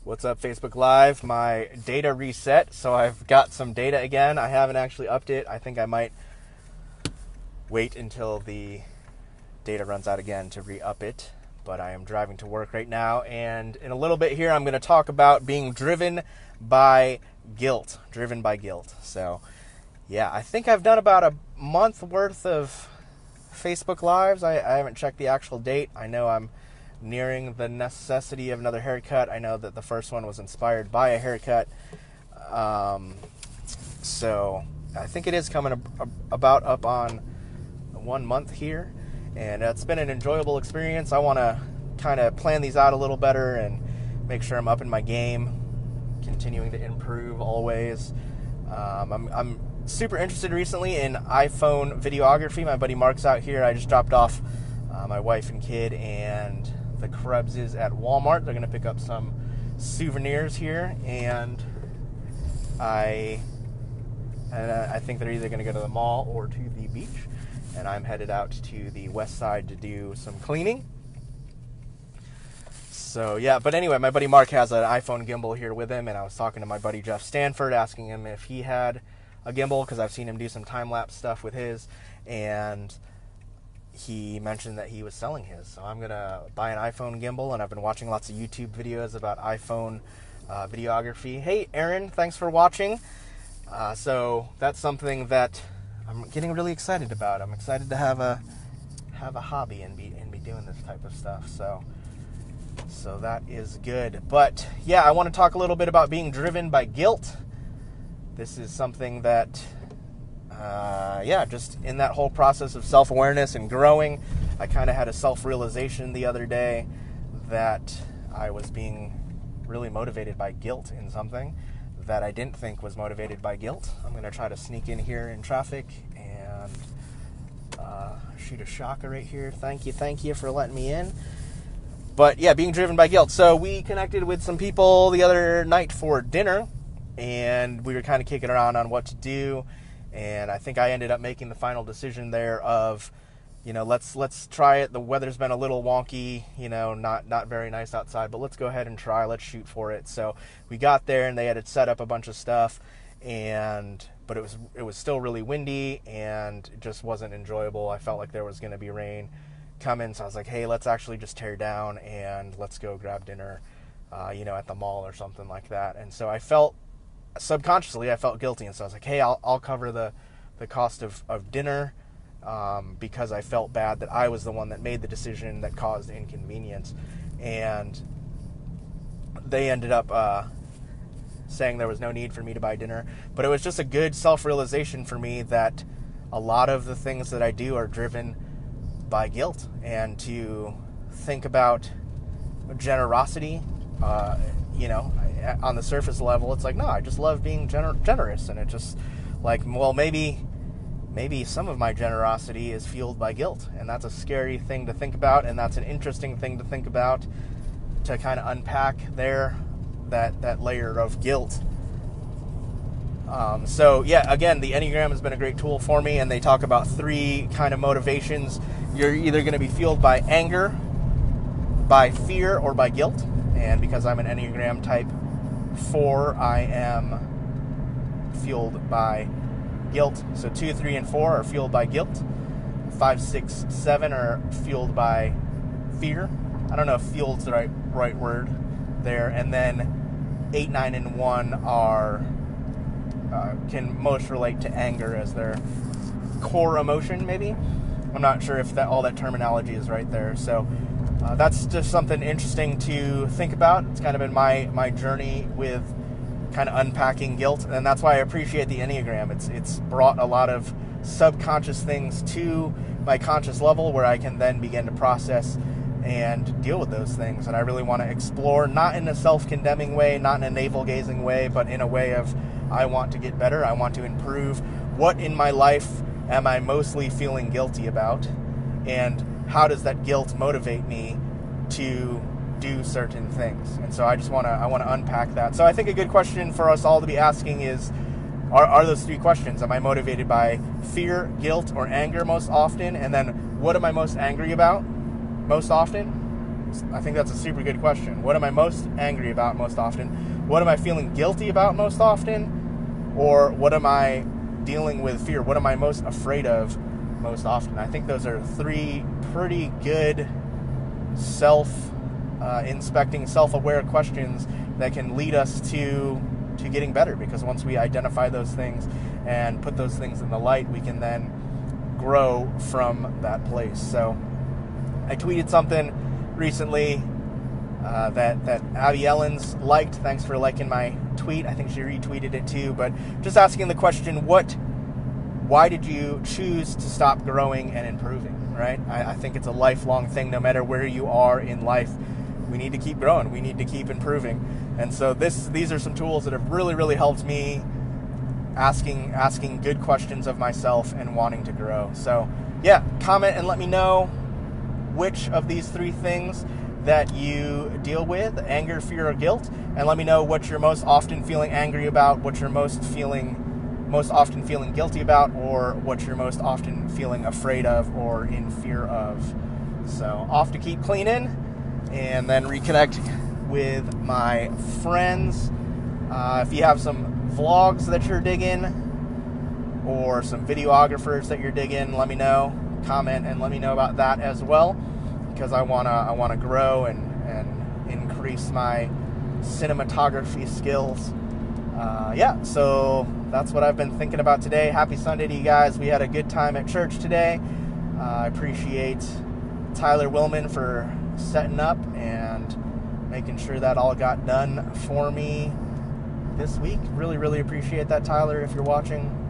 What's up, Facebook Live? My data reset, so I've got some data again. I haven't actually upped it. I think I might wait until the data runs out again to re-up it. But I am driving to work right now, and in a little bit here, I'm going to talk about being driven by guilt. Driven by guilt. So, yeah, I think I've done about a month worth of Facebook Lives. I haven't checked the actual date. I know I'm nearing the necessity of another haircut. I know that the first one was inspired by a haircut. So I think it is coming about up on 1 month here. And it's been an enjoyable experience. I want to kind of plan these out a little better and make sure I'm up in my game, continuing to improve always. I'm super interested recently in iPhone videography. My buddy Mark's out here. I just dropped off my wife and kid and the Krebses at Walmart. They're going to pick up some souvenirs here, and I think they're either going to go to the mall or to the beach, and I'm headed out to the west side to do some cleaning. So yeah, but anyway, my buddy Mark has an iPhone gimbal here with him, and I was talking to my buddy Jeff Stanford, asking him if he had a gimbal, because I've seen him do some time-lapse stuff with his, and he mentioned that he was selling his. So I'm going to buy an iPhone gimbal, and I've been watching lots of YouTube videos about iPhone videography. Hey, Aaron, thanks for watching. So that's something that I'm getting really excited about. I'm excited to have a hobby and be doing this type of stuff. So that is good. But yeah, I want to talk a little bit about being driven by guilt. This is something that just in that whole process of self-awareness and growing, I kind of had a self-realization the other day that I was being really motivated by guilt in something that I didn't think was motivated by guilt. I'm going to try to sneak in here in traffic and shoot a shocker right here. Thank you for letting me in. But yeah, being driven by guilt. So we connected with some people the other night for dinner, and we were kind of kicking around on what to do. And I think I ended up making the final decision there of, let's try it. The weather's been a little wonky, not very nice outside, but let's go ahead and try. Let's shoot for it. So we got there, and they had set up a bunch of stuff, but it was still really windy, and it just wasn't enjoyable. I felt like there was going to be rain coming, so I was like, hey, let's actually just tear down and let's go grab dinner, at the mall or something like that. And so I felt guilty, and so I was like, hey, I'll cover the cost of dinner, because I felt bad that I was the one that made the decision that caused inconvenience. And they ended up saying there was no need for me to buy dinner, but it was just a good self-realization for me that a lot of the things that I do are driven by guilt, and to think about generosity, on the surface level, it's like, no, I just love being generous, and it just like, well, maybe some of my generosity is fueled by guilt, and that's a scary thing to think about, and that's an interesting thing to think about, to kind of unpack there that layer of guilt. So yeah, again, the Enneagram has been a great tool for me, and they talk about 3 kind of motivations. You're either going to be fueled by anger, by fear, or by guilt. And because I'm an Enneagram type 4, I am fueled by guilt. So 2, 3, and 4 are fueled by guilt. 5, 6, 7 are fueled by fear. I don't know if fueled's the right word there. And then 8, 9, and 1 are can most relate to anger as their core emotion, maybe. I'm not sure if all that terminology is right there. So that's just something interesting to think about. It's kind of been my journey with kind of unpacking guilt, and that's why I appreciate the Enneagram. It's brought a lot of subconscious things to my conscious level, where I can then begin to process and deal with those things. And I really want to explore, not in a self-condemning way, not in a navel-gazing way, but in a way of, I want to get better, I want to improve. What in my life am I mostly feeling guilty about? And how does that guilt motivate me to do certain things? And so I want to unpack that. So I think a good question for us all to be asking is, are those 3 questions. Am I motivated by fear, guilt, or anger most often? And then what am I most angry about most often? I think that's a super good question. What am I most angry about most often? What am I feeling guilty about most often? Or what am I dealing with fear? What am I most afraid of most often? I think those are three pretty good self-inspecting, self-aware questions that can lead us to getting better, because once we identify those things and put those things in the light, we can then grow from that place. So I tweeted something recently that Abby Ellens liked. Thanks for liking my tweet. I think she retweeted it too, but just asking the question, why did you choose to stop growing and improving, right? I think it's a lifelong thing. No matter where you are in life, we need to keep growing. We need to keep improving. And so these are some tools that have really, really helped me asking good questions of myself and wanting to grow. So yeah, comment and let me know which of these three things that you deal with, anger, fear, or guilt, and let me know what you're most often feeling angry about, what you're most often feeling guilty about, or what you're most often feeling afraid of or in fear of. So off to keep cleaning and then reconnect with my friends. If you have some vlogs that you're digging or some videographers that you're digging, let me know. Comment and let me know about that as well, because I wanna grow and increase my cinematography skills. So that's what I've been thinking about today. Happy Sunday to you guys. We had a good time at church today. I appreciate Tyler Willman for setting up and making sure that all got done for me this week. Really, really appreciate that, Tyler, if you're watching.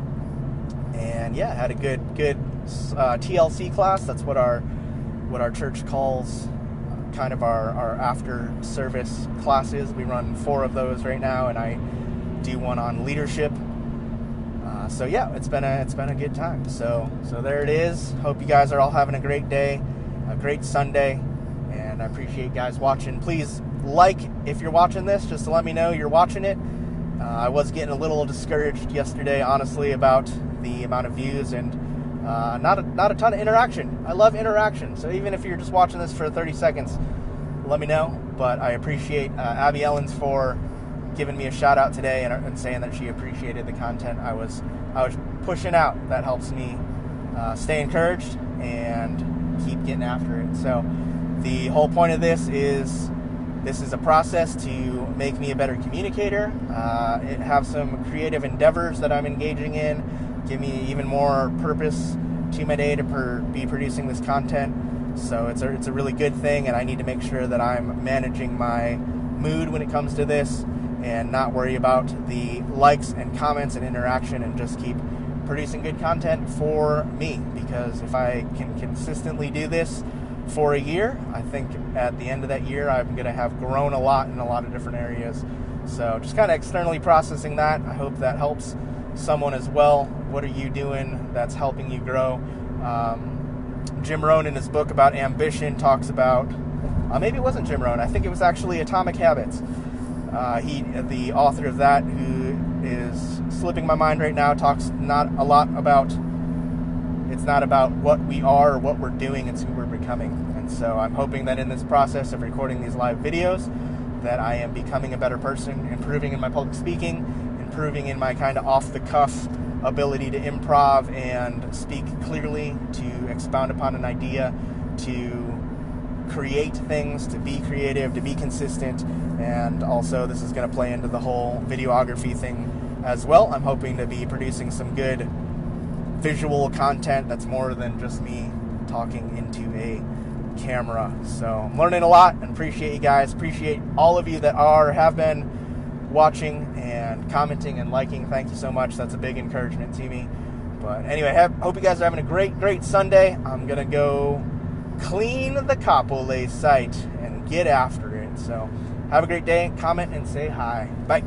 And yeah, had a good TLC class. That's what our church calls kind of our after service classes. We run 4 of those right now, and I do one on leadership. So yeah, it's been a good time. So there it is. Hope you guys are all having a great day, a great Sunday, and I appreciate you guys watching. Please like if you're watching this, just to let me know you're watching it. I was getting a little discouraged yesterday, honestly, about the amount of views and not a ton of interaction. I love interaction, so even if you're just watching this for 30 seconds, let me know. But I appreciate Abby Ellens for giving me a shout out today and saying that she appreciated the content I was pushing out. That helps me stay encouraged and keep getting after it. So the whole point of this is a process to make me a better communicator, have some creative endeavors that I'm engaging in, give me even more purpose to my day to be producing this content. So it's a really good thing, and I need to make sure that I'm managing my mood when it comes to this and not worry about the likes and comments and interaction, and just keep producing good content for me. Because if I can consistently do this for a year, I think at the end of that year I'm going to have grown a lot in a lot of different areas. So just kind of externally processing that. I hope that helps someone as well. What are you doing that's helping you grow? Jim Rohn, in his book about ambition, talks about, maybe it wasn't Jim Rohn, I think it was actually Atomic Habits. The author of that, who is slipping my mind right now, talks not a lot about, it's not about what we are or what we're doing, it's who we're becoming. And so I'm hoping that in this process of recording these live videos, that I am becoming a better person, improving in my public speaking, improving in my kind of off-the-cuff ability to improv and speak clearly, to expound upon an idea, to create things, to be creative, to be consistent. And also this is going to play into the whole videography thing as well. I'm hoping to be producing some good visual content that's more than just me talking into a camera. So I'm learning a lot and appreciate you guys. Appreciate all of you that have been watching and commenting and liking. Thank you so much. That's a big encouragement to me. But anyway, hope you guys are having a great Sunday. I'm going to go clean the Kapolei site and get after it. So have a great day. Comment and say hi. Bye.